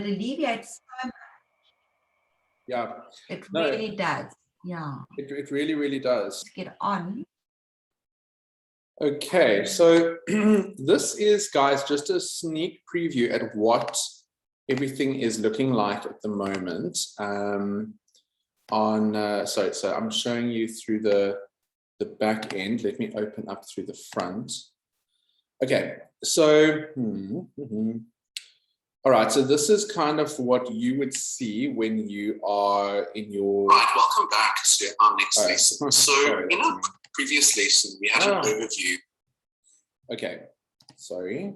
alleviates so much. Yeah. It really does. Yeah. It really, really does. Let's get on. Okay, so this is, guys, just a sneak preview at what everything is looking like at the moment. So I'm showing you through the back end. Let me open up through the front. Okay, so all right, so this is kind of what you would see when you are in your... Right, welcome back to our next lesson. So in our previous lesson, we had an overview. Okay, sorry.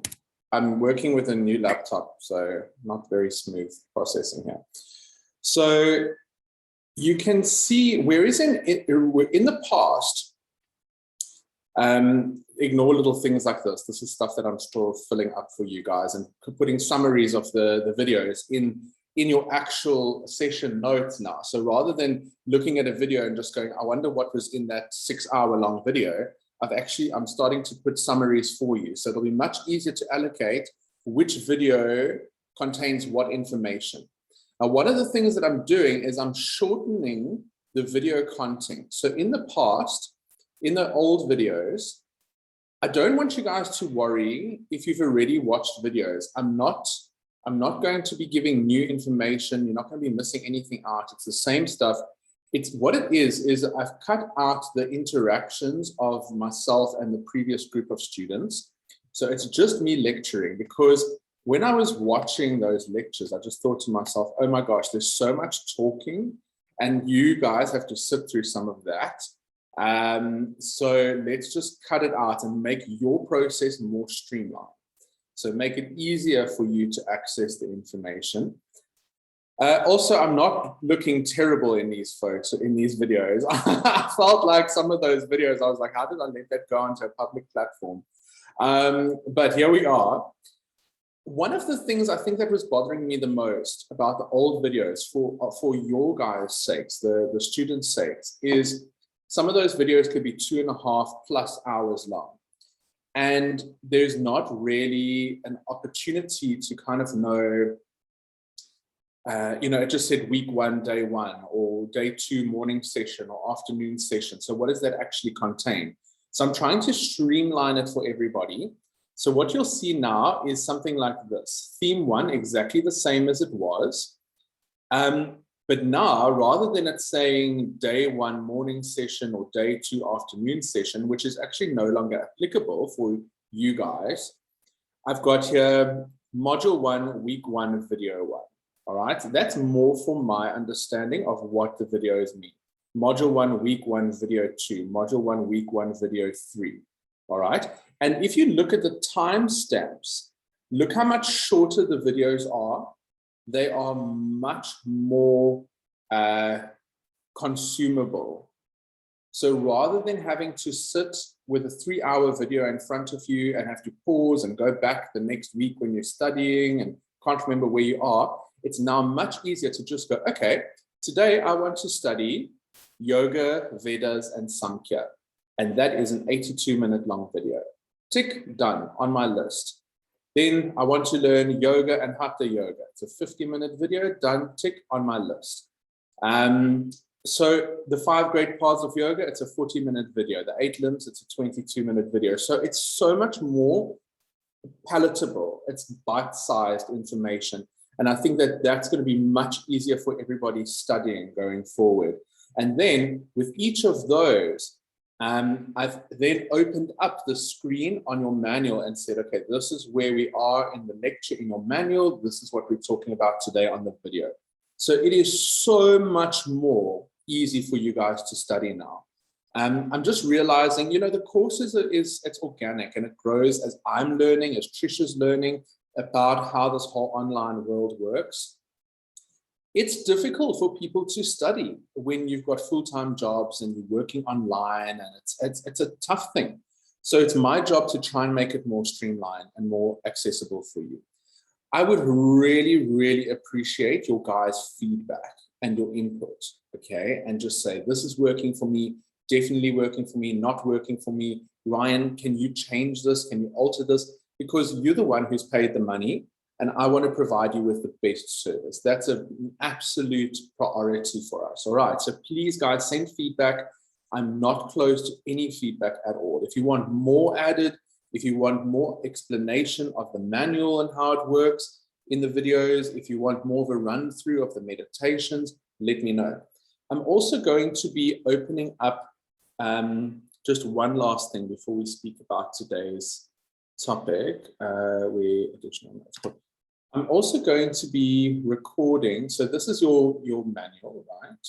I'm working with a new laptop, so not very smooth processing here. So you can see, whereas in the past, ignore little things like this. This is stuff that I'm still filling up for you guys and putting summaries of the videos in your actual session notes now. So rather than looking at a video and just going, I wonder what was in that 6-hour-long video, I'm starting to put summaries for you. So it'll be much easier to allocate which video contains what information. Now, one of the things that I'm doing is I'm shortening the video content. So in the past, in the old videos, I don't want you guys to worry if you've already watched videos. I'm not going to be giving new information. You're not going to be missing anything out. It's the same stuff. It's what it is I've cut out the interactions of myself and the previous group of students. So it's just me lecturing, because when I was watching those lectures, I just thought to myself, oh my gosh, there's so much talking and you guys have to sit through some of that. So let's just cut it out and make your process more streamlined. So make it easier for you to access the information. Also, I'm not looking terrible in these videos. I felt like some of those videos, I was like, how did I let that go onto a public platform? But here we are. One of the things I think that was bothering me the most about the old videos for your guys' sakes, the students' sakes, is some of those videos could be 2.5+ hours long. And there's not really an opportunity to kind of know, it just said week 1, day 1, or day 2 morning session or afternoon session. So what does that actually contain? So I'm trying to streamline it for everybody. So what you'll see now is something like this. Theme 1, exactly the same as it was. But now, rather than it saying day 1 morning session or day 2 afternoon session, which is actually no longer applicable for you guys, I've got here module 1, week 1, video 1. All right, so that's more for my understanding of what the videos mean. Module 1, week 1, video 2. Module 1, week 1, video 3. All right, and if you look at the timestamps, look how much shorter the videos are. They are much more consumable. So rather than having to sit with a 3-hour video in front of you and have to pause and go back the next week when you're studying and can't remember where you are, it's now much easier to just go, okay, today I want to study Yoga, Vedas, and Samkhya. And that is an 82-minute long video. Tick, done, on my list. Then I want to learn yoga and hatha yoga. It's a 50-minute video, done, tick, on my list. So the 5 great paths of yoga, it's a 40-minute video. The 8 limbs, it's a 22-minute video. So it's so much more palatable. It's bite-sized information. And I think that that's going to be much easier for everybody studying going forward. And then with each of those, I've then opened up the screen on your manual and said, okay, this is where we are in the lecture in your manual. This is what we're talking about today on the video. So it is so much more easy for you guys to study now. I'm just realizing, the course it's organic and it grows as I'm learning, as Trisha's learning about how this whole online world works. It's difficult for people to study when you've got full-time jobs and you're working online, and it's a tough thing. So it's my job to try and make it more streamlined and more accessible for you. I would really, really appreciate your guys' feedback and your input, okay? And just say, this is working for me, definitely working for me, not working for me. Ryan, can you change this? Can you alter this? Because you're the one who's paid the money. and I want to provide you with the best service. That's an absolute priority for us. All right, so please, guys, send feedback. I'm not closed to any feedback at all. If you want more added, if you want more explanation of the manual and how it works in the videos, if you want more of a run through of the meditations, let me know. I'm also going to be opening up just one last thing before we speak about today's topic. I'm also going to be recording. So this is your manual, right?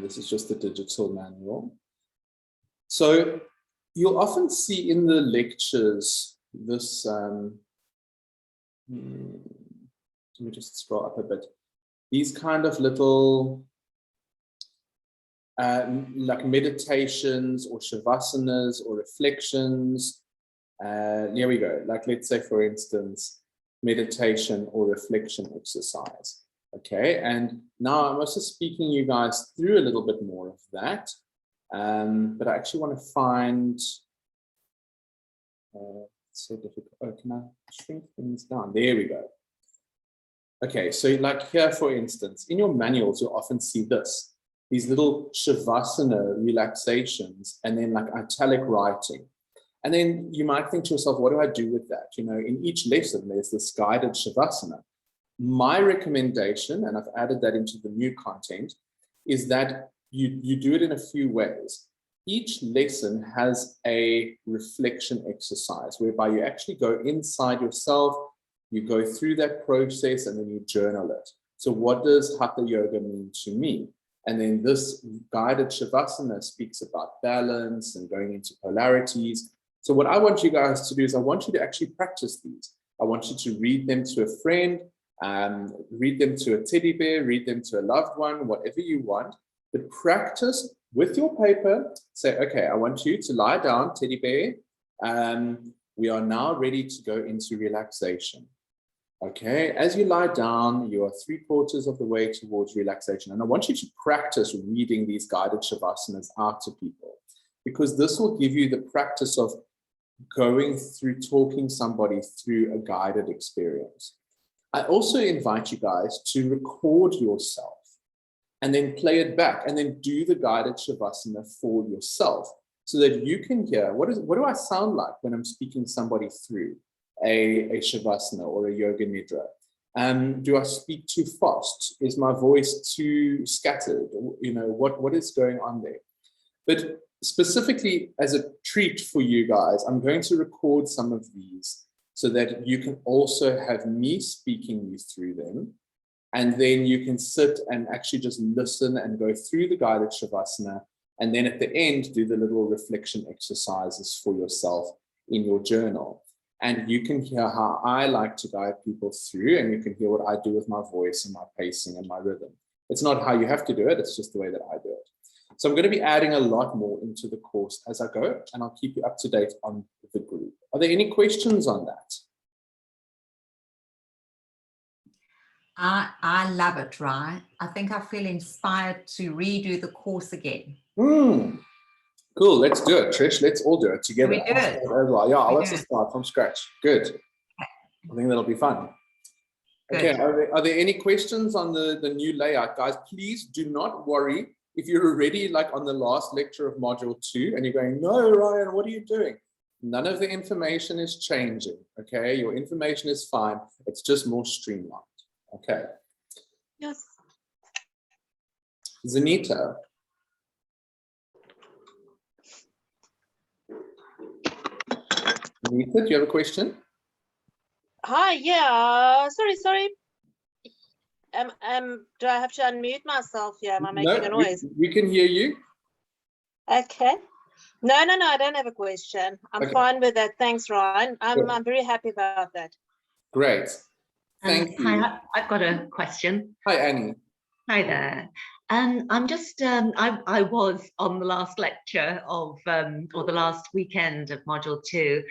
This is just the digital manual. So you'll often see in the lectures this, let me just scroll up a bit, these kind of little like meditations or shavasanas or reflections. Here we go. Like, let's say, for instance, meditation or reflection exercise. Okay, and now I'm also speaking you guys through a little bit more of that. But I actually want to find, it's so difficult. Oh, can I shrink things down? There we go. Okay, so like here, for instance, in your manuals, you'll often see this, these little shavasana relaxations, and then like italic writing. And then you might think to yourself, what do I do with that? You know, in each lesson, there's this guided shavasana. My recommendation, and I've added that into the new content, is that you do it in a few ways. Each lesson has a reflection exercise whereby you actually go inside yourself, you go through that process, and then you journal it. So what does Hatha Yoga mean to me? And then this guided Shavasana speaks about balance and going into polarities. So what I want you guys to do is I want you to actually practice these. I want you to read them to a friend, read them to a teddy bear, read them to a loved one, whatever you want. But practice with your paper. Say, okay, I want you to lie down, teddy bear. We are now ready to go into relaxation. Okay, as you lie down, you are 3/4 of the way towards relaxation. And I want you to practice reading these guided Shavasanas out to people, because this will give you the practice of going through, talking somebody through a guided experience. I also invite you guys to record yourself and then play it back and then do the guided Shavasana for yourself so that you can hear, what do I sound like when I'm speaking somebody through a Shavasana or a Yoga Nidra? Do I speak too fast? Is my voice too scattered? You know, what is going on there? But specifically as a treat for you guys, I'm going to record some of these so that you can also have me speaking you through them. And then you can sit and actually just listen and go through the guided Shavasana. And then at the end, do the little reflection exercises for yourself in your journal. And you can hear how I like to guide people through, and you can hear what I do with my voice and my pacing and my rhythm. It's not how you have to do it, it's just the way that I do it. So I'm going to be adding a lot more into the course as I go, and I'll keep you up to date on the group. Are there any questions on that? I love it, right? I think I feel inspired to redo the course again. Cool, let's do it, Trish. Let's all do it together. We do it. Yeah, let's just start from scratch. Good. I think that'll be fun. Okay, are there any questions on the new layout? Guys, please do not worry if you're already like on the last lecture of module 2 and you're going, no, Ryan, what are you doing? None of the information is changing, okay? Your information is fine. It's just more streamlined, okay? Yes. Zanita. Zanita, do you have a question? Hi, yeah, sorry. Do I have to unmute myself here? Am I making a noise? We can hear you. Okay. No, I don't have a question. I'm fine with that. Thanks, Ryan. I'm very happy about that. Great. Thank you. Hi, I've got a question. Hi, Annie. Hi there. I'm just, I was on the last lecture of, or the last weekend of module 2,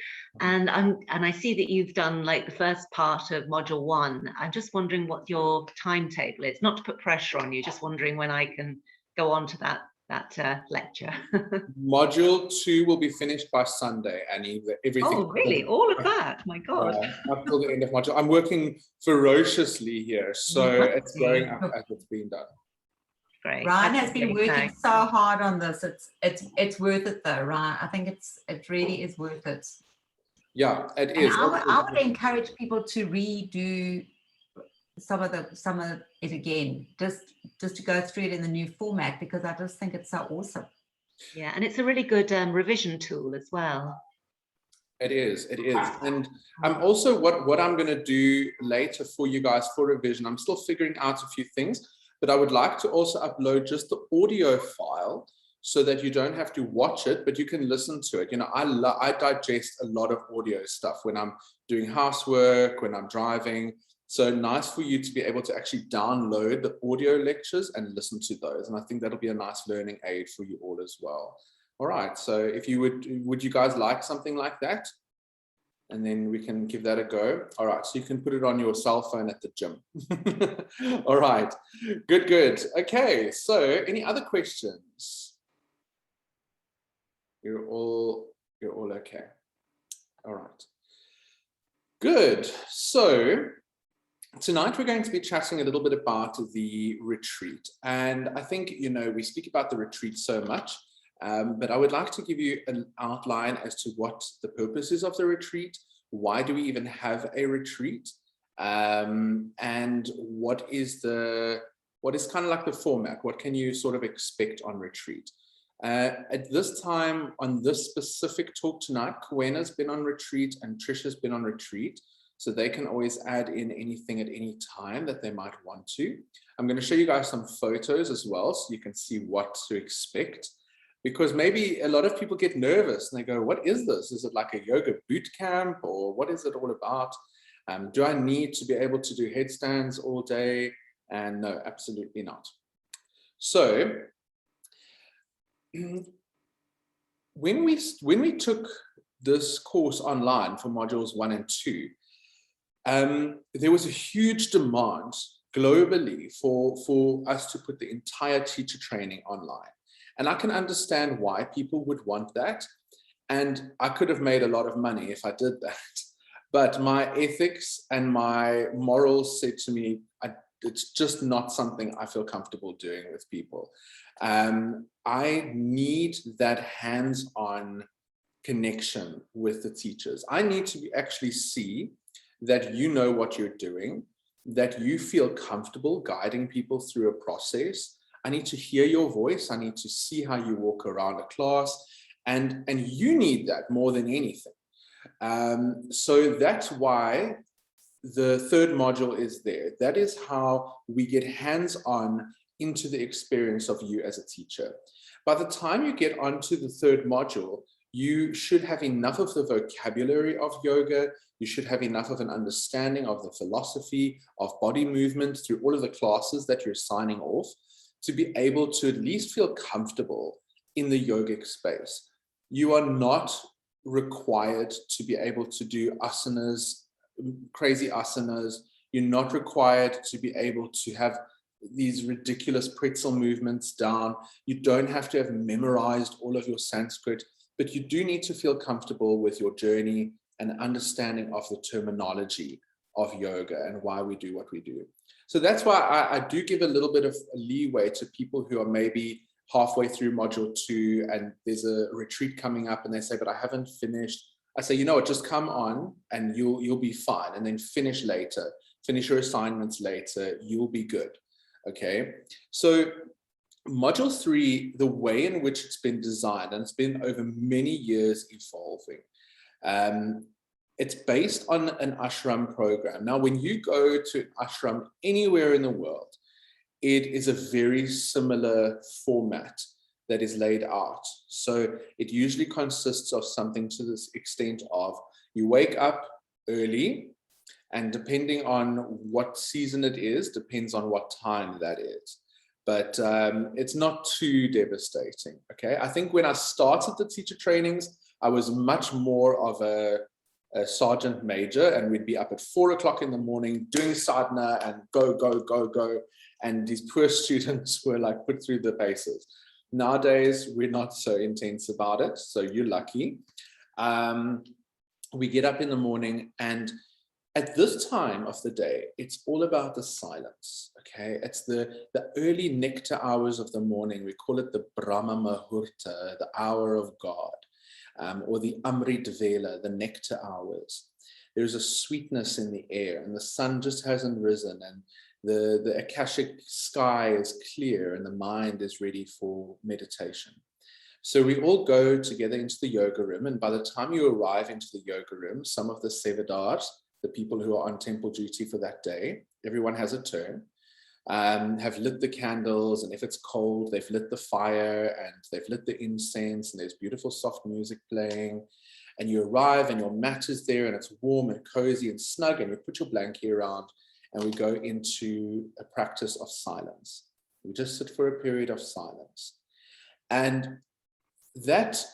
and I see that you've done like the first part of module 1. I'm just wondering what your timetable is, not to put pressure on you, just wondering when I can go on to that that lecture. Module 2 will be finished by Sunday, Annie. Everything. Oh, really? All of that? My God. Up till the end of module. I'm working ferociously here, so it's going up as it's being done. Great. Ryan That's has been really working nice. so hard on this. It's worth it though, Ryan. I think it really is worth it. Yeah, it And is. I would encourage people to redo some of it again, just to go through it in the new format, because I just think it's so awesome. Yeah, and it's a really good revision tool as well. It is. And I'm also what I'm going to do later for you guys for revision. I'm still figuring out a few things, but I would like to also upload just the audio file so that you don't have to watch it, but you can listen to it. You know, I digest a lot of audio stuff when I'm doing housework, when I'm driving. So nice for you to be able to actually download the audio lectures and listen to those. And I think that'll be a nice learning aid for you all as well. All right, so if you would you guys like something like that? And then we can give that a go. All right, so you can put it on your cell phone at the gym. All right, good. Okay, so any other questions? You're all okay. All right, good. So tonight we're going to be chatting a little bit about the retreat. And I think, you know, we speak about the retreat so much, but I would like to give you an outline as to what the purpose is of the retreat. Why do we even have a retreat? And what is kind of like the format? What can you sort of expect on retreat? At this time, on this specific talk tonight, Kwena's been on retreat and Trisha's been on retreat. So they can always add in anything at any time that they might want to. I'm going to show you guys some photos as well, so you can see what to expect. Because maybe a lot of people get nervous and they go, what is this? Is it like a yoga boot camp, or what is it all about? Do I need to be able to do headstands all day? And no, absolutely not. So when we took this course online for modules 1 and 2, there was a huge demand globally for us to put the entire teacher training online. And I can understand why people would want that. And I could have made a lot of money if I did that. But my ethics and my morals said to me, it's just not something I feel comfortable doing with people. I need that hands-on connection with the teachers. I need to actually see that you know what you're doing, that you feel comfortable guiding people through a process. I need to hear your voice. I need to see how you walk around a class, and you need that more than anything. So that's why the third module is there. That is how we get hands-on into the experience of you as a teacher. By the time you get onto the third module, you should have enough of the vocabulary of yoga. You should have enough of an understanding of the philosophy of body movement through all of the classes that you're signing off, to be able to at least feel comfortable in the yogic space. You are not required to be able to do asanas, crazy asanas. You're not required to be able to have these ridiculous pretzel movements down. You don't have to have memorized all of your Sanskrit, but you do need to feel comfortable with your journey and understanding of the terminology of yoga and why we do what we do. So that's why I do give a little bit of leeway to people who are maybe halfway through module 2 and there's a retreat coming up and they say, but I haven't finished. I say, you know what, just come on and you'll be fine, and then finish later, finish your assignments later, you'll be good. Okay, so module 3, the way in which it's been designed, and it's been over many years evolving, it's based on an ashram program. Now, when you go to ashram anywhere in the world, it is a very similar format that is laid out. So it usually consists of something to this extent of, you wake up early, and depending on what season it is, depends on what time that is. But it's not too devastating, okay? I think when I started the teacher trainings, I was much more of a sergeant major, and we'd be up at 4 o'clock in the morning doing sadhana and go. And these poor students were like put through the paces. Nowadays, we're not so intense about it, so you're lucky. We get up in the morning, and at this time of the day, it's all about the silence, okay? It's the early nectar hours of the morning. We call it the Brahma Muhurta, the hour of God, or the Amrit Vela, the nectar hours. There's a sweetness in the air, and the sun just hasn't risen, and the Akashic sky is clear, and the mind is ready for meditation. So we all go together into the yoga room, and by the time you arrive into the yoga room, some of the Sevadars, the people who are on temple duty for that day, everyone has a turn, have lit the candles, and if it's cold, they've lit the fire, and they've lit the incense, and there's beautiful soft music playing, and you arrive, and your mat is there, and it's warm and cozy and snug, and you put your blanket around, and we go into a practice of silence. We just sit for a period of silence. And that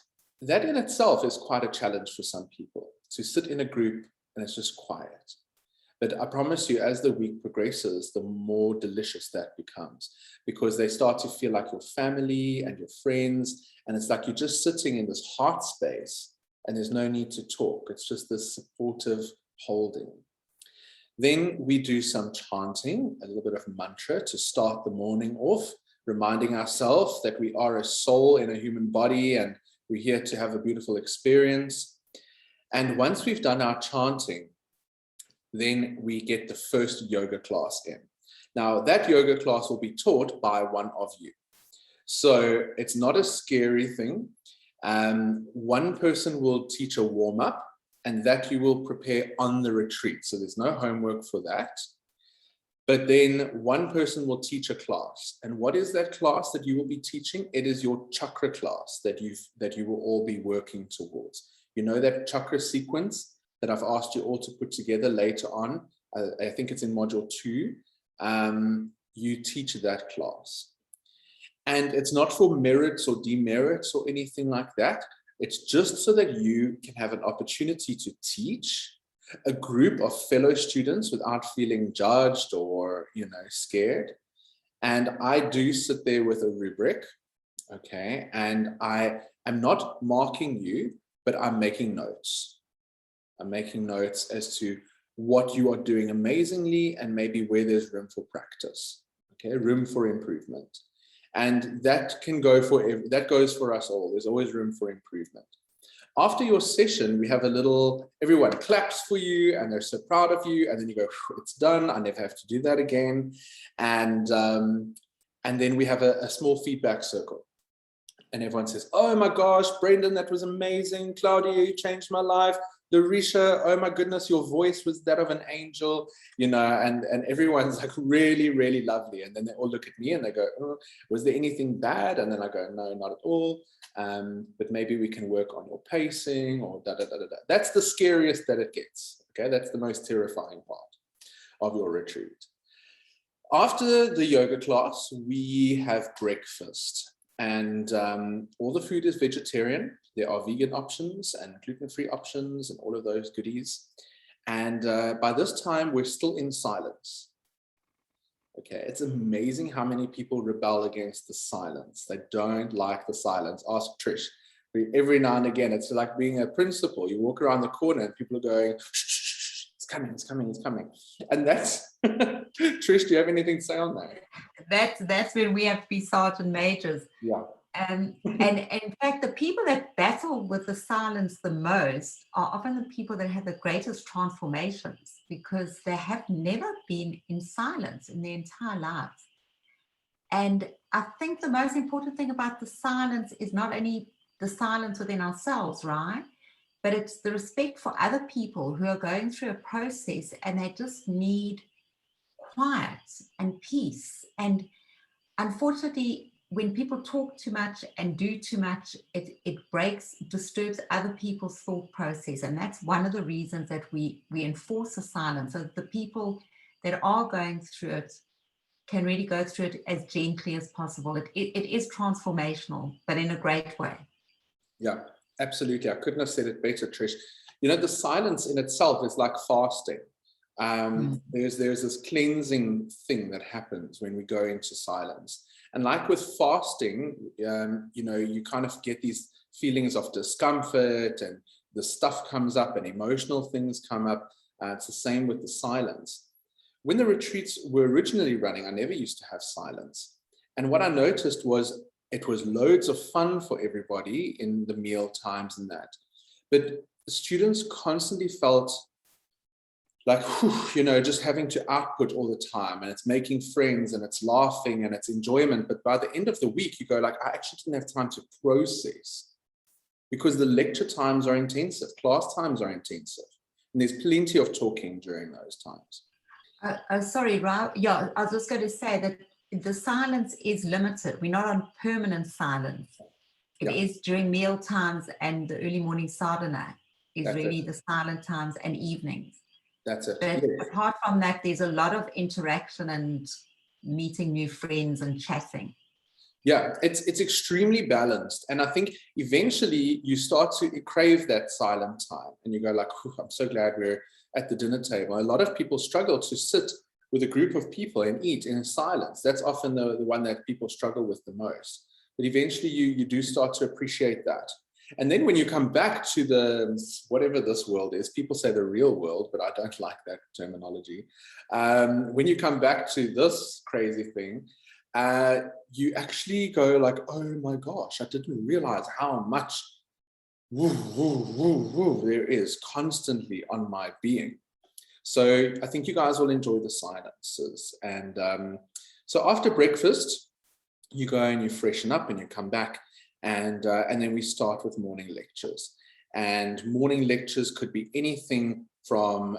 in itself is quite a challenge for some people, to sit in a group and it's just quiet. But I promise you, as the week progresses, the more delicious that becomes, because they start to feel like your family and your friends, and it's like you're just sitting in this heart space and there's no need to talk. It's just this supportive holding. Then we do some chanting, a little bit of mantra to start the morning off, reminding ourselves that we are a soul in a human body and we're here to have a beautiful experience. And once we've done our chanting, then we get the first yoga class in. Now, that yoga class will be taught by one of you. So it's not a scary thing. One person will teach a warm-up, and that you will prepare on the retreat. So there's no homework for that. But then one person will teach a class. And what is that class that you will be teaching? It is your chakra class that you will all be working towards. You know that chakra sequence that I've asked you all to put together later on? I think it's in module 2. You teach that class. And it's not for merits or demerits or anything like that. It's just so that you can have an opportunity to teach a group of fellow students without feeling judged or, scared. And I do sit there with a rubric, okay? And I am not marking you, but I'm making notes. I'm making notes as to what you are doing amazingly and maybe where there's room for practice, okay? Room for improvement. And that can go that goes for us all. There's always room for improvement. After your session, we have everyone claps for you and they're so proud of you. And then you go, it's done. I never have to do that again. And then we have a small feedback circle. And everyone says, oh my gosh, Brendan, that was amazing. Claudia, you changed my life. Larisha, oh my goodness, your voice was that of an angel, and everyone's like really, really lovely. And then they all look at me and they go, oh, was there anything bad? And then I go, no, not at all. But maybe we can work on your pacing or da-da-da-da-da. That's the scariest that it gets, okay? That's the most terrifying part of your retreat. After the yoga class, we have breakfast. And all the food is vegetarian. There are vegan options and gluten-free options and all of those goodies. And by this time, we're still in silence. Okay, it's amazing how many people rebel against the silence. They don't like the silence. Ask Trish. Every now and again, it's like being a principal. You walk around the corner and people are going, shh, shh, shh, it's coming, it's coming, it's coming. And that's, Trish, do you have anything to say on that? That's when we have to be sergeant majors. Yeah. And in fact, the people that battle with the silence the most are often the people that have the greatest transformations, because they have never been in silence in their entire lives. And I think the most important thing about the silence is not only the silence within ourselves, right? But it's the respect for other people who are going through a process and they just need quiet and peace. And unfortunately, when people talk too much and do too much, it disturbs other people's thought process. And that's one of the reasons that we enforce the silence, so that the people that are going through it can really go through it as gently as possible. It is transformational, but in a great way. Yeah, absolutely. I couldn't have said it better, Trish. The silence in itself is like fasting. There's this cleansing thing that happens when we go into silence. And like with fasting, you know, you kind of get these feelings of discomfort and the stuff comes up and emotional things come up. It's the same with the silence. When the retreats were originally running, I never used to have silence. And what I noticed was it was loads of fun for everybody in the meal times and that. But the students constantly felt like, whew, you know, just having to output all the time, and it's making friends and it's laughing and it's enjoyment. But by the end of the week, you go like, I actually didn't have time to process, because the lecture times are intensive, class times are intensive, and there's plenty of talking during those times. Sorry, Ra. Yeah, I was just going to say that the silence is limited. We're not on permanent silence. It is during meal times, and the early morning sadhana is really the silent times, and evenings. That's it. But apart from that, there's a lot of interaction and meeting new friends and chatting. Yeah, it's extremely balanced. And I think eventually you start to crave that silent time and you go like, I'm so glad we're at the dinner table. A lot of people struggle to sit with a group of people and eat in silence. That's often the one that people struggle with the most. But eventually you do start to appreciate that. And then when you come back to the, whatever this world is, people say the real world, but I don't like that terminology. When you come back to this crazy thing, you actually go like, oh my gosh, I didn't realize how much woo, woo, woo, woo there is constantly on my being. So I think you guys will enjoy the silences. And so after breakfast, you go and you freshen up and you come back, and then we start with morning lectures. And morning lectures could be anything from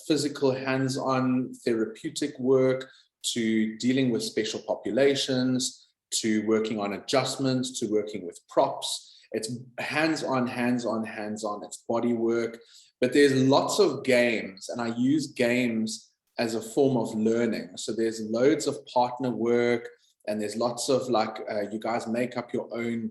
physical hands-on therapeutic work to dealing with special populations, to working on adjustments, to working with props. It's hands-on, hands-on, hands-on. It's body work. But there's lots of games, and I use games as a form of learning. So there's loads of partner work, and there's lots of like, you guys make up your own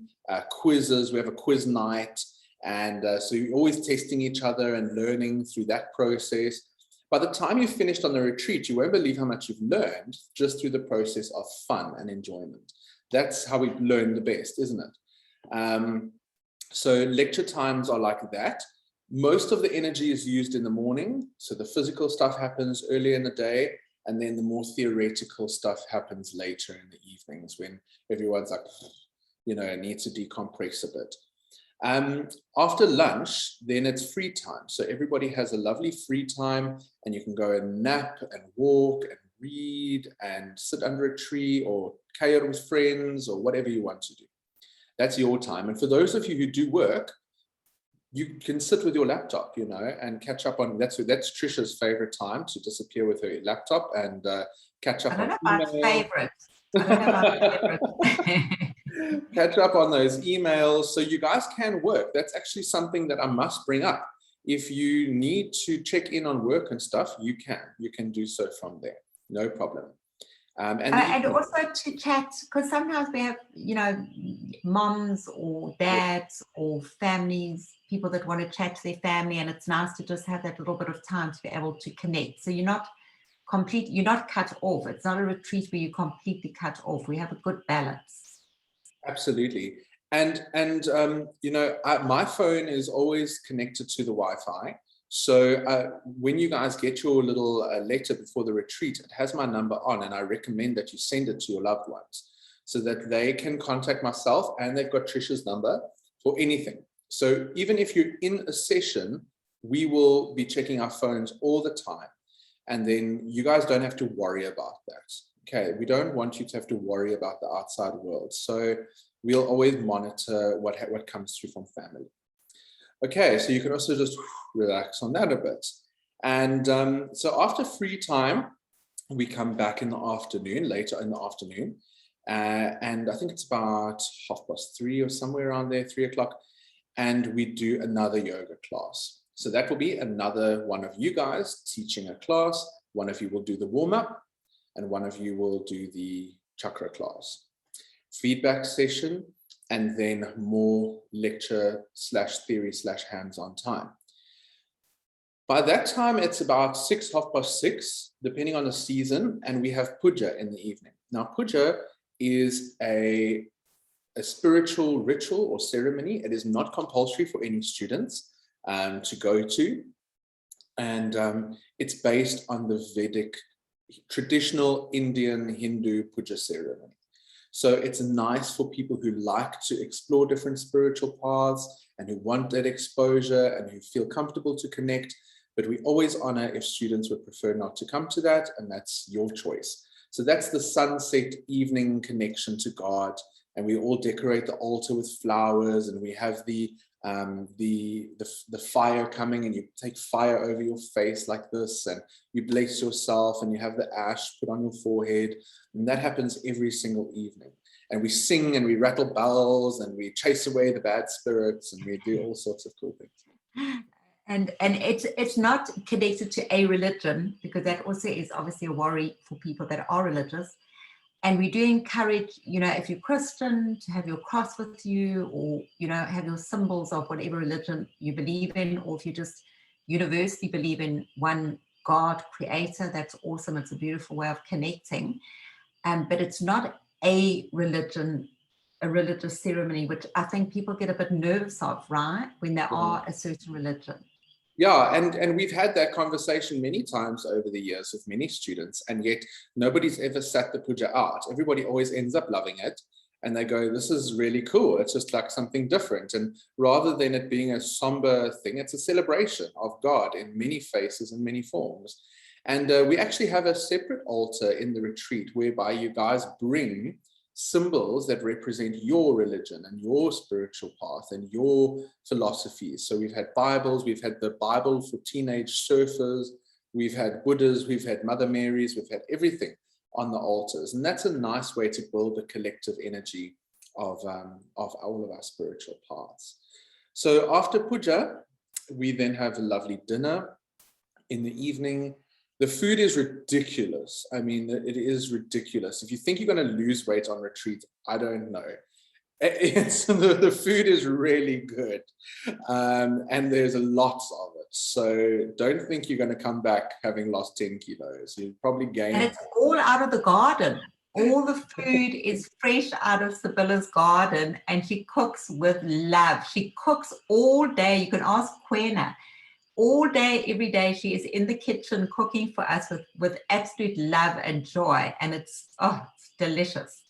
quizzes. We have a quiz night. And so you're always testing each other and learning through that process. By the time you've finished on the retreat, you won't believe how much you've learned just through the process of fun and enjoyment. That's how we learn the best, isn't it? So lecture times are like that. Most of the energy is used in the morning. So the physical stuff happens early in the day, and then the more theoretical stuff happens later in the evenings when everyone's like, you know, needs to decompress a bit. After lunch, then it's free time. So everybody has a lovely free time, and you can go and nap and walk and read and sit under a tree or kuier with friends or whatever you want to do. That's your time. And for those of you who do work, you can sit with your laptop, you know, and catch up on, that's Trisha's favorite time, to disappear with her laptop and catch up on email. Catch up on those emails so you guys can work. That's actually something that I must bring up. If you need to check in on work and stuff, you can do so from there, no problem. And also to chat, because sometimes we have, you know, moms or dads or families, people that want to chat to their family, and it's nice to just have that little bit of time to be able to connect. So you're not cut off. It's not a retreat where you're completely cut off. We have a good balance. Absolutely. And you know, my phone is always connected to the Wi-Fi. So when you guys get your little letter before the retreat, it has my number on, and I recommend that you send it to your loved ones so that they can contact myself, and they've got Trisha's number for anything. So even if you're in a session, we will be checking our phones all the time. And then you guys don't have to worry about that. Okay, we don't want you to have to worry about the outside world. So we'll always monitor what comes through from family. Okay, so you can also just relax on that a bit. And so after free time, we come back in the afternoon, later in the afternoon. And I think it's about 3:30 or somewhere around there, 3 o'clock. And we do another yoga class. So that will be another one of you guys teaching a class. One of you will do the warm-up, and one of you will do the chakra class. Feedback session, and then more lecture / theory / hands-on time. By that time, it's about 6, 6:30, depending on the season, and we have puja in the evening. Now, puja is a spiritual ritual or ceremony. It is not compulsory for any students to go to. And it's based on the Vedic traditional Indian Hindu puja ceremony. So it's nice for people who like to explore different spiritual paths and who want that exposure and who feel comfortable to connect. But we always honor if students would prefer not to come to that, and that's your choice. So that's the sunset evening connection to God. And we all decorate the altar with flowers, and we have the fire coming, and you take fire over your face like this, and you bless yourself, and you have the ash put on your forehead. And that happens every single evening. And we sing and we rattle bells and we chase away the bad spirits, and we do all sorts of cool things. And it's not connected to a religion, because that also is obviously a worry for people that are religious. And we do encourage, if you're Christian, to have your cross with you, or, have your symbols of whatever religion you believe in, or if you just universally believe in one God creator, that's awesome. It's a beautiful way of connecting. But it's not a religion, a religious ceremony, which I think people get a bit nervous of, right? When they are a certain religion. Yeah, and we've had that conversation many times over the years with many students, and yet nobody's ever sat the puja out. Everybody always ends up loving it, and they go, this is really cool. It's just like something different. And rather than it being a somber thing, it's a celebration of God in many faces and many forms. And we actually have a separate altar in the retreat whereby you guys bring symbols that represent your religion and your spiritual path and your philosophies. So we've had Bibles, we've had the Bible for teenage surfers, we've had Buddhas, we've had Mother Marys, we've had everything on the altars. And that's a nice way to build a collective energy of all of our spiritual paths. So after puja, we then have a lovely dinner in the evening. The food is ridiculous. I mean, it is ridiculous. If you think you're going to lose weight on retreat, I don't know. The food is really good. And there's lots of it. So don't think you're going to come back having lost 10 kilos. You'll probably gain. And it's all out of the garden. All the food is fresh out of Sibylla's garden, and she cooks with love. She cooks all day. You can ask Quena. All day, every day, she is in the kitchen cooking for us with absolute love and joy. And it's delicious.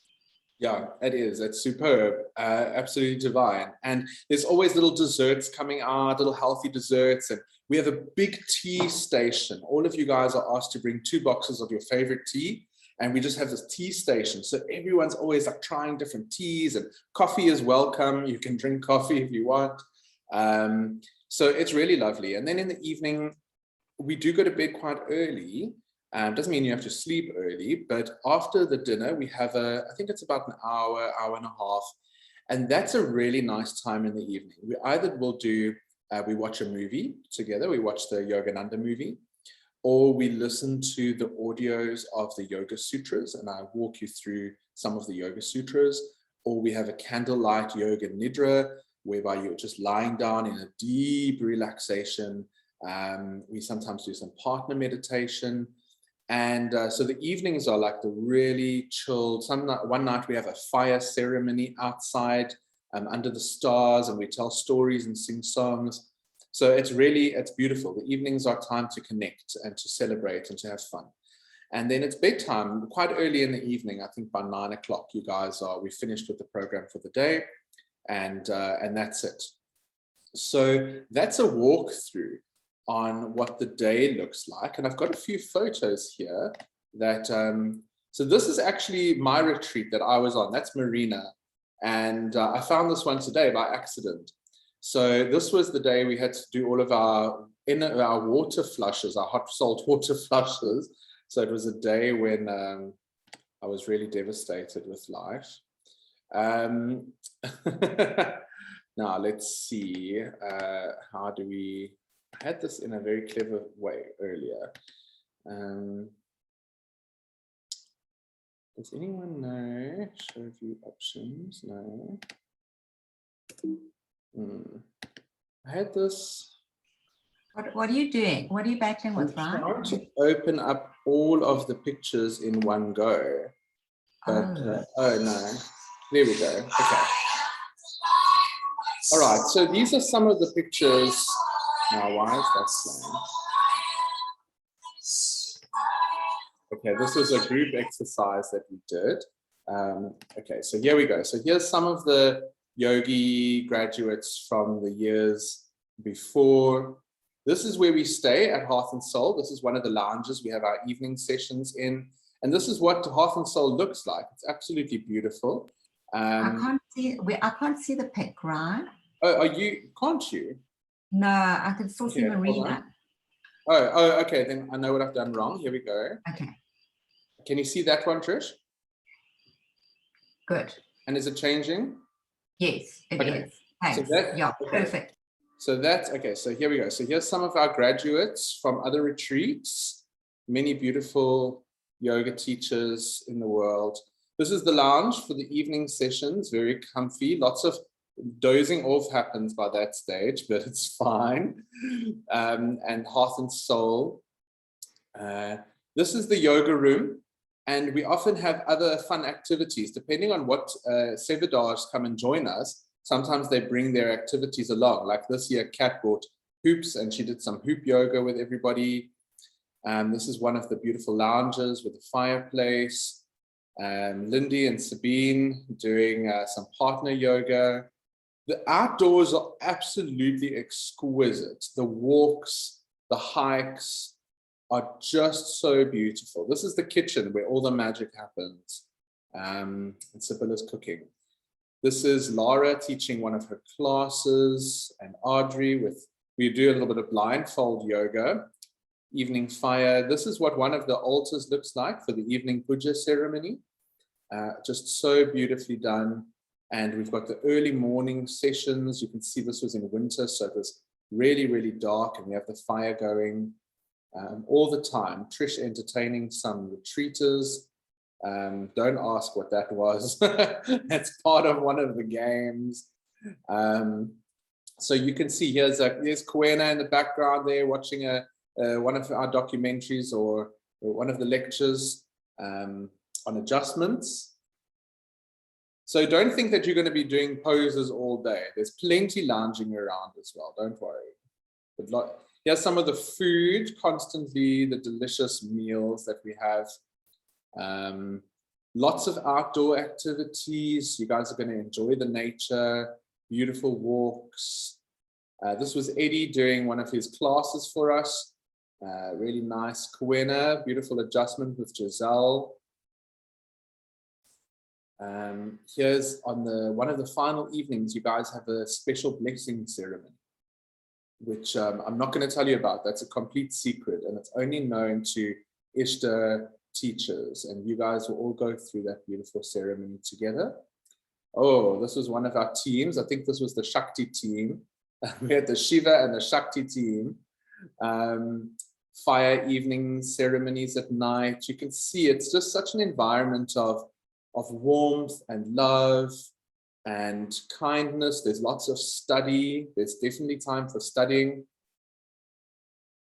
Yeah, it is. It's superb. Absolutely divine. And there's always little desserts coming out, little healthy desserts. And we have a big tea station. All of you guys are asked to bring 2 boxes of your favorite tea. And we just have this tea station. So everyone's always like trying different teas, and coffee is welcome. You can drink coffee if you want. So it's really lovely. And then in the evening, we do go to bed quite early. Doesn't mean you have to sleep early, but after the dinner, we have I think it's about an hour, hour and a half. And that's a really nice time in the evening. We either will do, we watch a movie together. We watch the Yogananda movie, or we listen to the audios of the Yoga Sutras, and I walk you through some of the Yoga Sutras, or we have a candlelight Yoga Nidra, whereby you're just lying down in a deep relaxation. We sometimes do some partner meditation. And so the evenings are like the really chilled. One night we have a fire ceremony outside under the stars, and we tell stories and sing songs. So it's beautiful. The evenings are time to connect and to celebrate and to have fun. And then it's bedtime quite early in the evening. I think by 9 o'clock, we finished with the program for the day. And that's it. So that's a walkthrough on what the day looks like. And I've got a few photos here that, so this is actually my retreat that I was on. That's Marina. And I found this one today by accident. So this was the day we had to do all of our water flushes, our hot salt water flushes. So it was a day when I was really devastated with life. Now let's see, how do we, I had this in a very clever way earlier. Does anyone know? Show view options, no. I had this. What are you doing? What are you battling with, I'm Ryan? trying to open up all of the pictures in one go. Oh no, there we go. Okay. All right, so these are some of the pictures. Now, why is that slang? Okay, this was a group exercise that we did. Okay, so here we go. So here's some of the yogi graduates from the years before. This is where we stay at Hearth and Soul. This is one of the lounges we have our evening sessions in. And this is what Hearth and Soul looks like. It's absolutely beautiful. I can't see the pic, right? Oh, can't you? No, I can still see Marina. Oh, okay, then I know what I've done wrong. Here we go. Okay. Can you see that one, Trish? Good. And is it changing? Yes, it is. Thanks. So perfect. So that's, okay, so here we go. So here's some of our graduates from other retreats, many beautiful yoga teachers in the world. This is the lounge for the evening sessions, very comfy. Lots of dozing off happens by that stage, but it's fine. And Hearth and Soul. This is the yoga room. And we often have other fun activities, depending on what Sevadars come and join us. Sometimes they bring their activities along. Like this year, Kat brought hoops and she did some hoop yoga with everybody. This is one of the beautiful lounges with a fireplace. Lindy and Sabine doing some partner yoga. The outdoors are absolutely exquisite. The walks, the hikes are just so beautiful. This is the kitchen where all the magic happens. And Sibylla's cooking. This is Lara teaching one of her classes, and Audrey we do a little bit of blindfold yoga. Evening fire. This is what one of the altars looks like for the evening puja ceremony. Just so beautifully done. And we've got the early morning sessions. You can see this was in winter, so it was really, really dark, and we have the fire going all the time. Trish entertaining some retreaters. Don't ask what that was. That's part of one of the games. So you can see there's Kwena in the background there watching one of our documentaries or one of the lectures on adjustments. So don't think that you're going to be doing poses all day. There's plenty lounging around as well. Don't worry. But here's some of the food, constantly the delicious meals that we have. Lots of outdoor activities. You guys are going to enjoy the nature, beautiful walks. This was Eddie doing one of his classes for us. Really nice. Kwena, beautiful adjustment with Giselle. Here's on one of the final evenings, you guys have a special blessing ceremony, which I'm not going to tell you about. That's a complete secret, and it's only known to Ishtar teachers, and you guys will all go through that beautiful ceremony together. Oh, this was one of our teams. I think this was the Shakti team. We had the Shiva and the Shakti team. Fire evening ceremonies at night. You can see it's just such an environment of warmth and love and kindness. There's lots of study. There's definitely time for studying.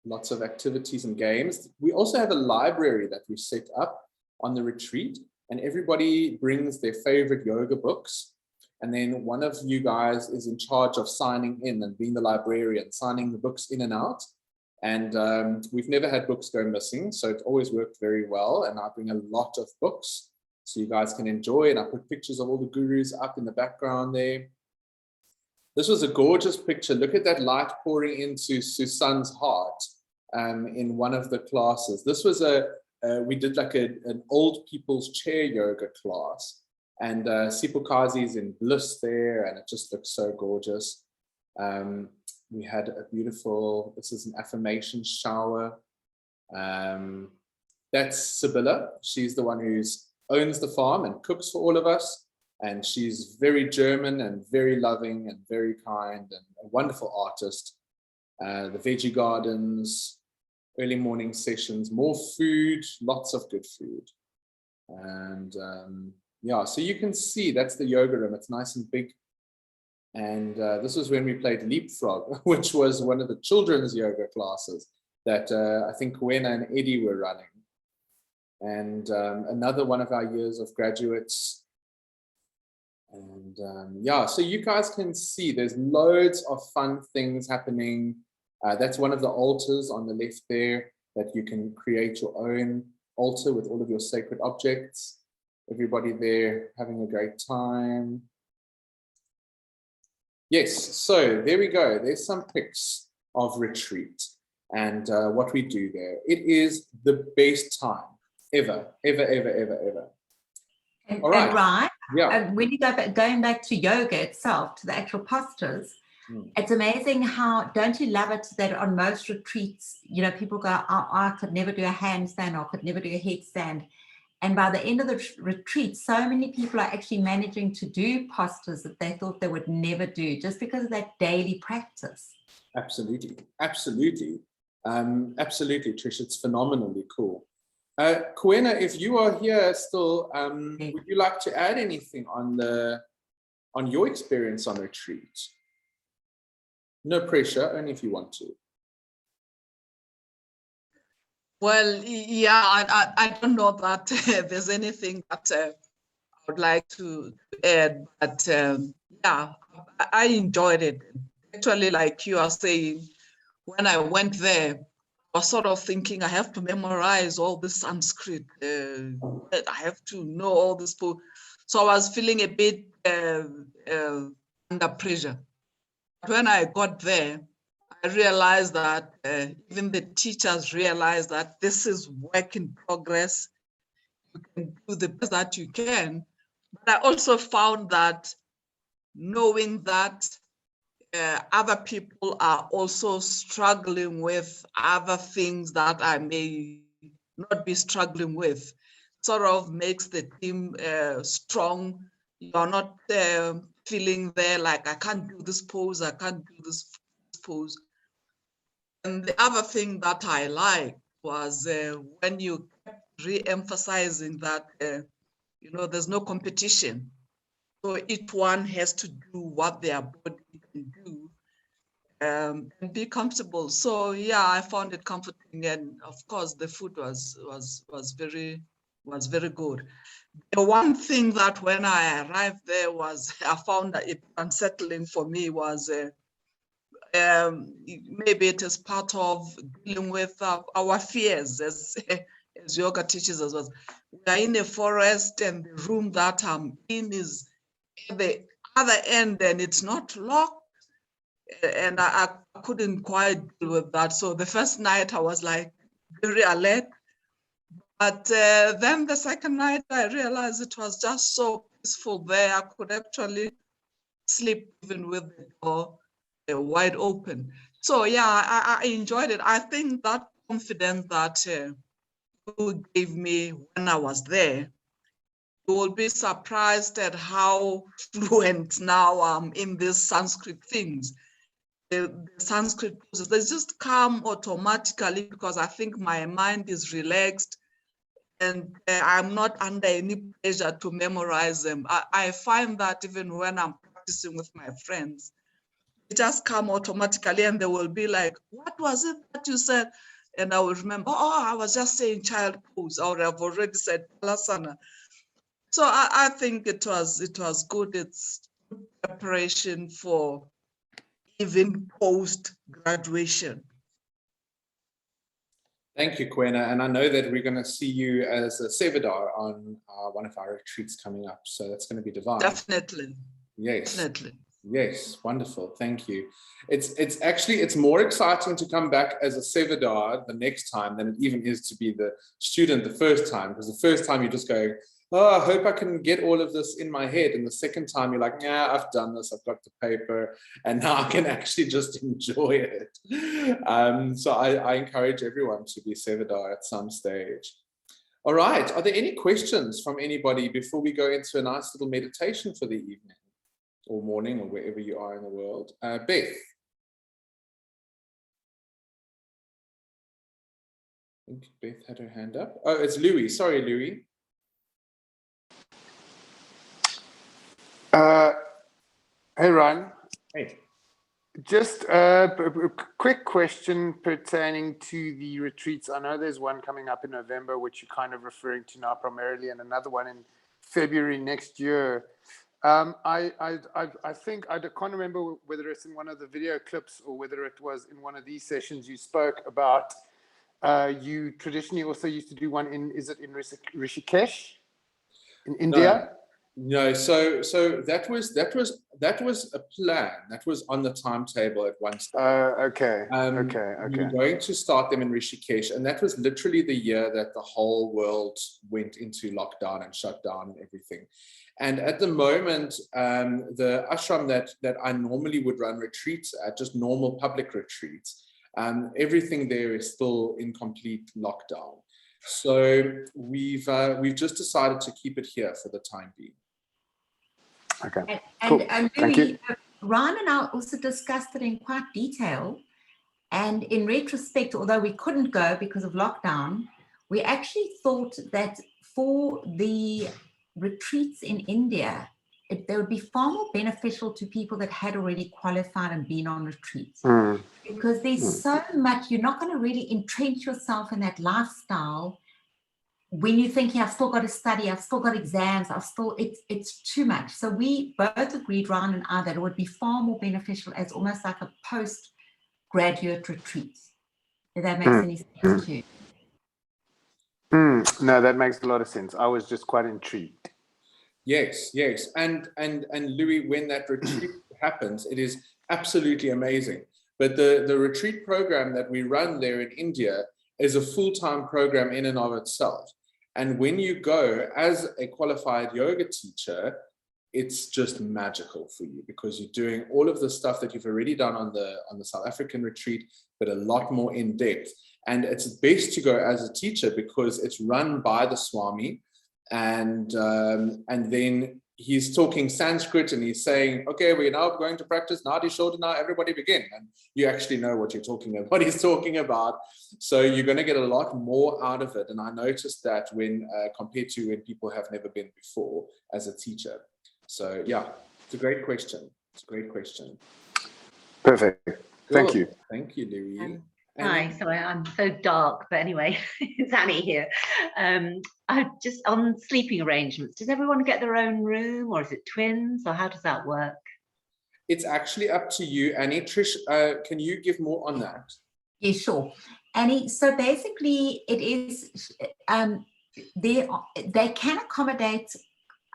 Lots of activities and games. We also have a library that we set up on the retreat, and everybody brings their favorite yoga books. And then one of you guys is in charge of signing in and being the librarian, signing the books in and out. And we've never had books go missing, so it always worked very well. And I bring a lot of books so you guys can enjoy. And I put pictures of all the gurus up in the background there. This was a gorgeous picture. Look at that light pouring into Susan's heart in one of the classes. This was we did like an old people's chair yoga class. And Sipukazi's in bliss there, and it just looks so gorgeous. We had a beautiful, this is an affirmation shower. That's Sibylla. She's the one who owns the farm and cooks for all of us. And she's very German and very loving and very kind and a wonderful artist. The veggie gardens, early morning sessions, more food, lots of good food. And yeah, so you can see that's the yoga room. It's nice and big. And this was when we played Leapfrog, which was one of the children's yoga classes that I think Kwena and Eddie were running. and another one of our years of graduates. And yeah, so you guys can see there's loads of fun things happening. That's one of the altars on the left there, that you can create your own altar with all of your sacred objects. Everybody there having a great time. Yes, so there we go. There's some pics of retreat and what we do there. It is the best time ever, ever, ever, ever, ever. And, All right. and Ryan, Yeah. when you go back, going back to yoga itself, to the actual postures, it's amazing how, don't you love it that on most retreats, you know, people go, oh, I could never do a handstand, or I could never do a headstand. And by the end of the retreat, so many people are actually managing to do postures that they thought they would never do, just because of that daily practice. Absolutely, absolutely, absolutely, Trish. It's phenomenally cool. Kwena, if you are here still, would you like to add anything on your experience on retreat? No pressure, only if you want to. Well, yeah, I don't know that there's anything that I would like to add, but yeah, I enjoyed it. Actually, like you are saying, when I went there, I was sort of thinking I have to memorize all this Sanskrit. I have to know all this. So I was feeling a bit under pressure. When I got there, I realized that even the teachers realized that this is work in progress. You can do the best that you can. But I also found that knowing that other people are also struggling with other things that I may not be struggling with, sort of makes the team strong. You're not feeling there like, I can't do this pose, I can't do this pose. And the other thing that I liked was when you kept re-emphasizing that, you know, there's no competition. So each one has to do what their body can do and be comfortable. So yeah, I found it comforting, and of course the food was very good. The one thing that when I arrived there was I found that it unsettling for me was maybe it is part of dealing with our fears as yoga teachers as well. We are in a forest, and the room that I'm in is at the other end, and it's not locked. And I couldn't quite deal with that. So the first night I was like very alert. But then the second night I realized it was just so peaceful there. I could actually sleep even with the door wide open. So yeah, I enjoyed it. I think that confidence that you gave me when I was there, you will be surprised at how fluent now I'm in these Sanskrit things. The Sanskrit poses, they just come automatically because I think my mind is relaxed and I'm not under any pressure to memorize them. I find that even when I'm practicing with my friends, they just come automatically and they will be like, what was it that you said? And I will remember, oh, I was just saying child pose, or I've already said Palasana. So I think it was good. It's preparation for even post-graduation. Thank you, Kwena. And I know that we're going to see you as a Sevadar on one of our retreats coming up. So that's going to be divine. Definitely. Yes. Definitely. Yes, wonderful. Thank you. It's more exciting to come back as a Sevadar the next time than it even is to be the student the first time, because the first time you just go, oh, I hope I can get all of this in my head. And the second time you're like, yeah, I've done this, I've got the paper, and now I can actually just enjoy it. So I encourage everyone to be Sevadar at some stage. All right, are there any questions from anybody before we go into a nice little meditation for the evening or morning or wherever you are in the world? Beth. I think Beth had her hand up. Oh, it's Louis. Sorry, Louis. Hey, Ryan. Hey. Just a quick question pertaining to the retreats. I know there's one coming up in November, which you're kind of referring to now primarily, and another one in February next year. I think I can't remember whether it's in one of the video clips or whether it was in one of these sessions you spoke about. You traditionally also used to do one in, is it in Rishikesh in India? No, so that was a plan that was on the timetable at one stage. Okay. We were going to start them in Rishikesh, and that was literally the year that the whole world went into lockdown and shut down and everything. And at the moment, the ashram that I normally would run retreats at, just normal public retreats, everything there is still in complete lockdown. So we've just decided to keep it here for the time being. Okay. And, Cool. and Thank Louis, you. Ryan and I also discussed it in quite detail. And in retrospect, although we couldn't go because of lockdown, we actually thought that for the retreats in India, they would be far more beneficial to people that had already qualified and been on retreats. Because there's so much, you're not going to really entrench yourself in that lifestyle when you're thinking, I've still got to study, I've still got exams, it's too much. So we both agreed, Ryan and I, that it would be far more beneficial as almost like a postgraduate retreat, if that makes any sense to you. No, that makes a lot of sense. I was just quite intrigued. Yes. And Louis, when that retreat happens, it is absolutely amazing. But the retreat program that we run there in India is a full-time program in and of itself. And when you go as a qualified yoga teacher, it's just magical for you because you're doing all of the stuff that you've already done on the South African retreat, but a lot more in depth. And it's best to go as a teacher because it's run by the Swami, and then he's talking Sanskrit and he's saying, okay, we're now going to practice Nadi Shodhana, everybody begin. And you actually know what he's talking about. So you're going to get a lot more out of it. And I noticed that when compared to when people have never been before as a teacher. So yeah, it's a great question. Perfect. Thank you. Thank you, Louis. Hi, sorry, I'm so dark, but anyway, it's Annie here. I just on sleeping arrangements, does everyone get their own room or is it twins or how does that work? It's actually up to you, Annie. Trish, can you give more on that? Yeah, sure. Annie, so basically it is, they can accommodate,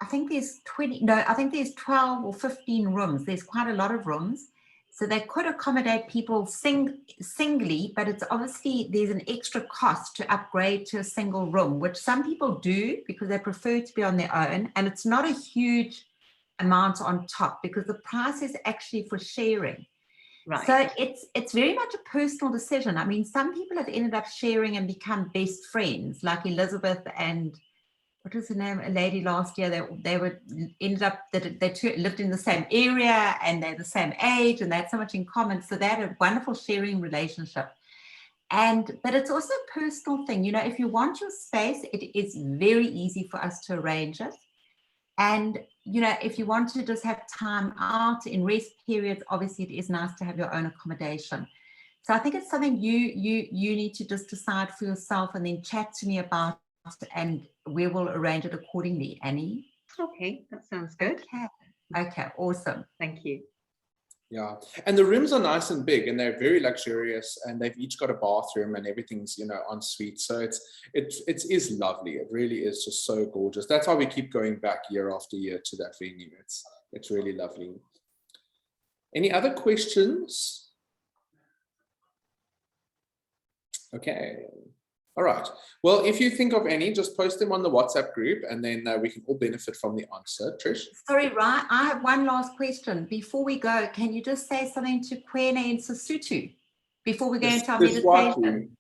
I think there's 12 or 15 rooms. There's quite a lot of rooms. So they could accommodate people singly, but it's obviously there's an extra cost to upgrade to a single room, which some people do because they prefer to be on their own. And it's not a huge amount on top because the price is actually for sharing. Right. So it's very much a personal decision. I mean, some people have ended up sharing and become best friends, like Elizabeth and what was the name? A lady last year that they lived in the same area and they're the same age and they had so much in common. So they had a wonderful sharing relationship. But it's also a personal thing. You know, if you want your space, it is very easy for us to arrange it. And, you know, if you want to just have time out in rest periods, obviously it is nice to have your own accommodation. So I think it's something you need to just decide for yourself and then chat to me about, and we will arrange it accordingly, Annie. Okay, that sounds good. Okay, awesome. Thank you. Yeah, and the rooms are nice and big and they're very luxurious and they've each got a bathroom and everything's, you know, en suite. So it is lovely. It really is just so gorgeous. That's why we keep going back year after year to that venue. It's really lovely. Any other questions? Okay. All right. Well, if you think of any, just post them on the WhatsApp group and then we can all benefit from the answer. Trish? Sorry, Ryan, I have one last question. Before we go, can you just say something to Kwena in Sesotho before we go into our meditation?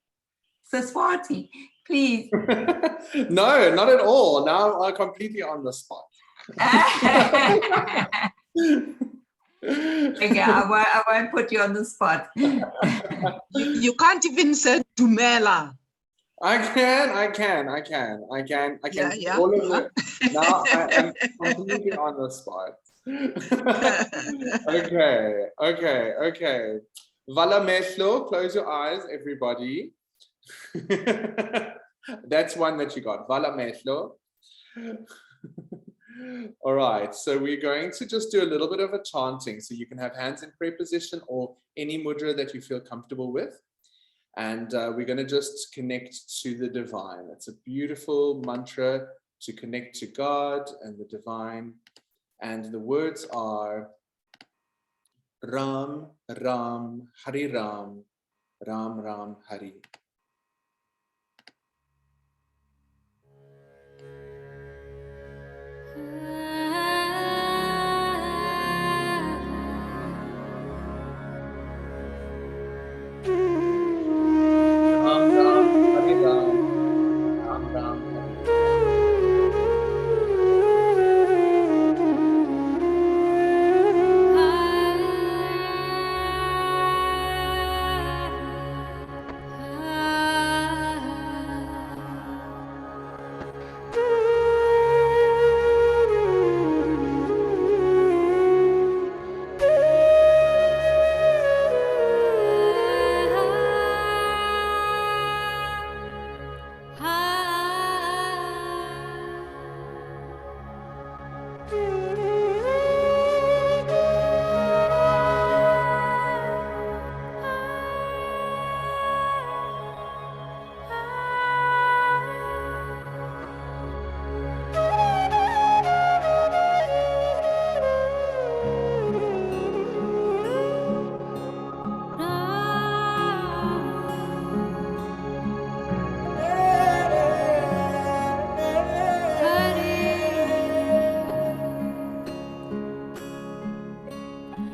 Siswati, please. No, not at all. Now I'm completely on the spot. Okay, I won't put you on the spot. You can't even say Dumela. I can. Yeah. All of it. Now I am completely on the spot. Okay. Valamehlo, close your eyes, everybody. That's one that you got. Valamehlo. All right, so we're going to just do a little bit of a chanting. So you can have hands in prayer position or any mudra that you feel comfortable with. And we're going to just connect to the divine. It's a beautiful mantra to connect to God and the divine. And the words are Ram, Ram, Hari Ram, Ram, Ram, Hari. Ram, Ram, Hari Ram, Ram, Ram, Hari.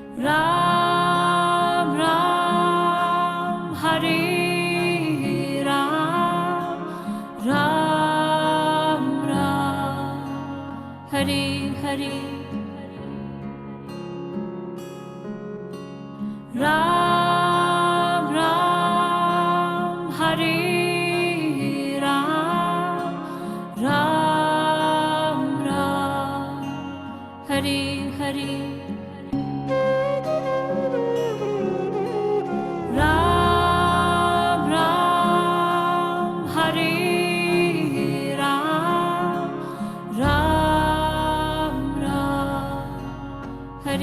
Ram Ram Hari Ram Ram Ram Hari Hari Ram Ram Hari Ram Ram Ram Hari Hari Ram Ram Hari Ram Ram Ram Hari Hari Ram Ram Hari Ram Ram Ram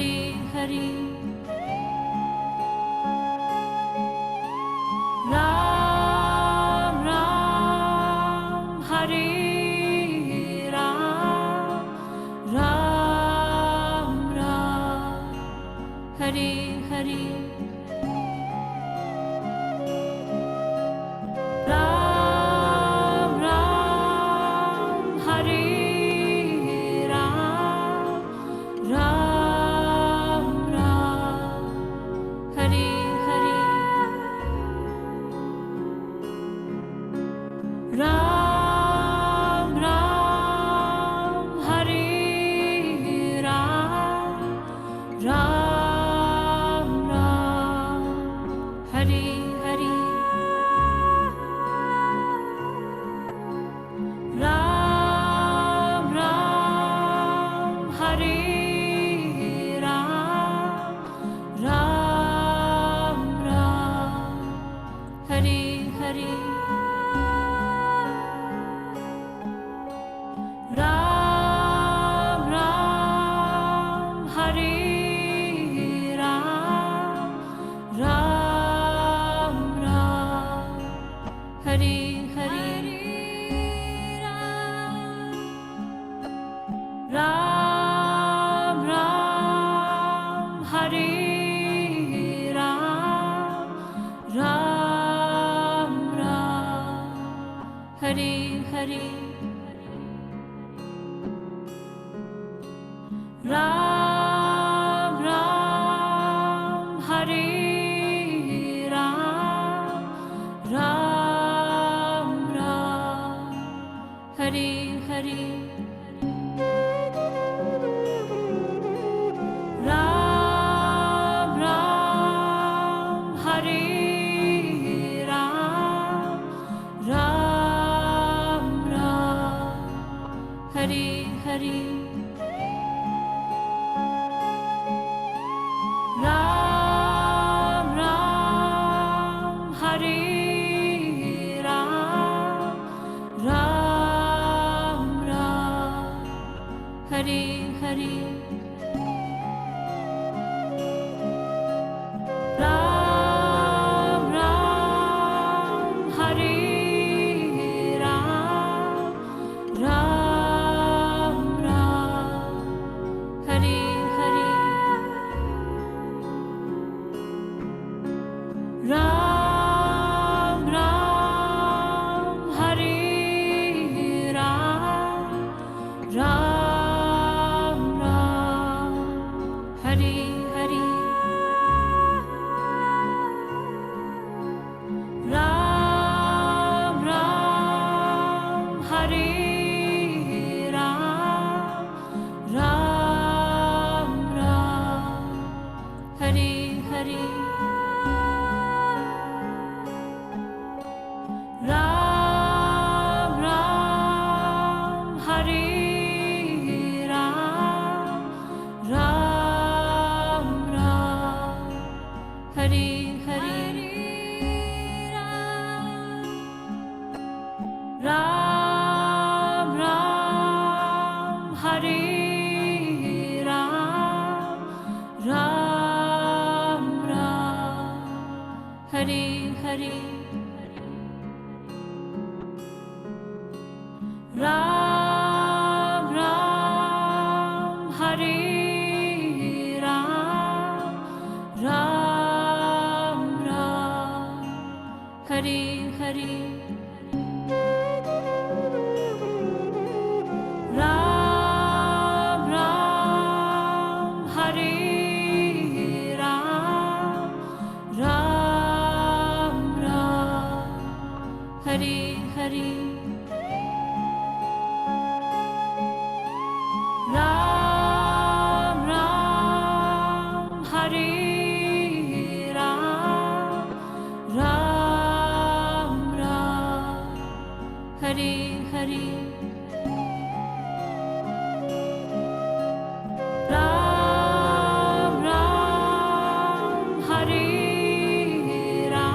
Hari Hari Ram Ram Hari Ram Ram Ram Hari Hari Ram Ram Hari Ram Ram Ram Hari Hari Ram Ram Hari Ram Ram Ram Hari Hari Ram Ram Hari Ram Ram Ram Hari Hari Ram Ram Hari Ram Ram Ram Hari Hari Ram Ram Hari Ram Ram Ram Hari Hari Ram Ram Hari Ram Ram Ram Hari Hari Hari Hari Ram Ram Hari Ram Ram Ram Hari Hari Ram Ram Hari Ram Ram Ram Hari Hari Ram Ram Hari Ram Ram Ram Hari Hari Ram Ram Hari Ram Ram Ram Hari Hari Ram Ram Hari Ram Ram Ram Hari Hari Ram Ram Hari Ram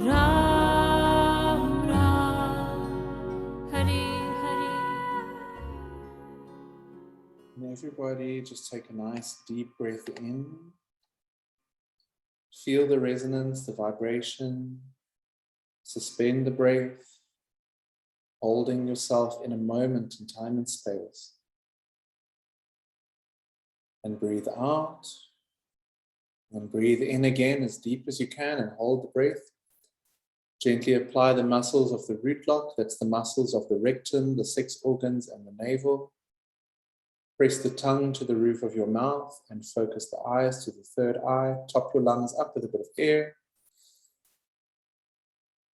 Ram Ram Hari Hari. And everybody just take a nice deep breath in. Feel the resonance, the vibration. Suspend the breath, holding yourself in a moment in time and space. And breathe out. And breathe in again as deep as you can and hold the breath. Gently apply the muscles of the root lock. That's the muscles of the rectum, the 6 organs, and the navel. Press the tongue to the roof of your mouth and focus the eyes to the 3rd eye. Top your lungs up with a bit of air.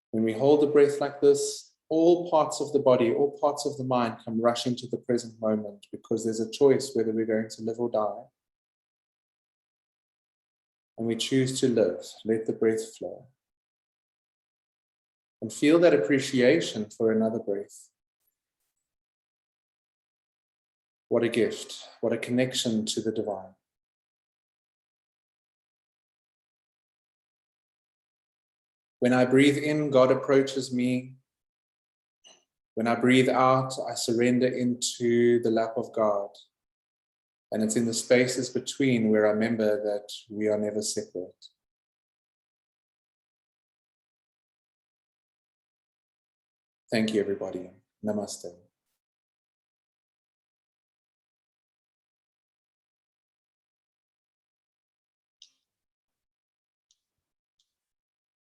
When we hold the breath like this, all parts of the body, all parts of the mind come rushing to the present moment because there's a choice whether we're going to live or die. And we choose to live. Let the breath flow. And feel that appreciation for another breath. What a gift, what a connection to the divine. When I breathe in, God approaches me. When I breathe out, I surrender into the lap of God. And it's in the spaces between where I remember that we are never separate. Thank you, everybody. Namaste.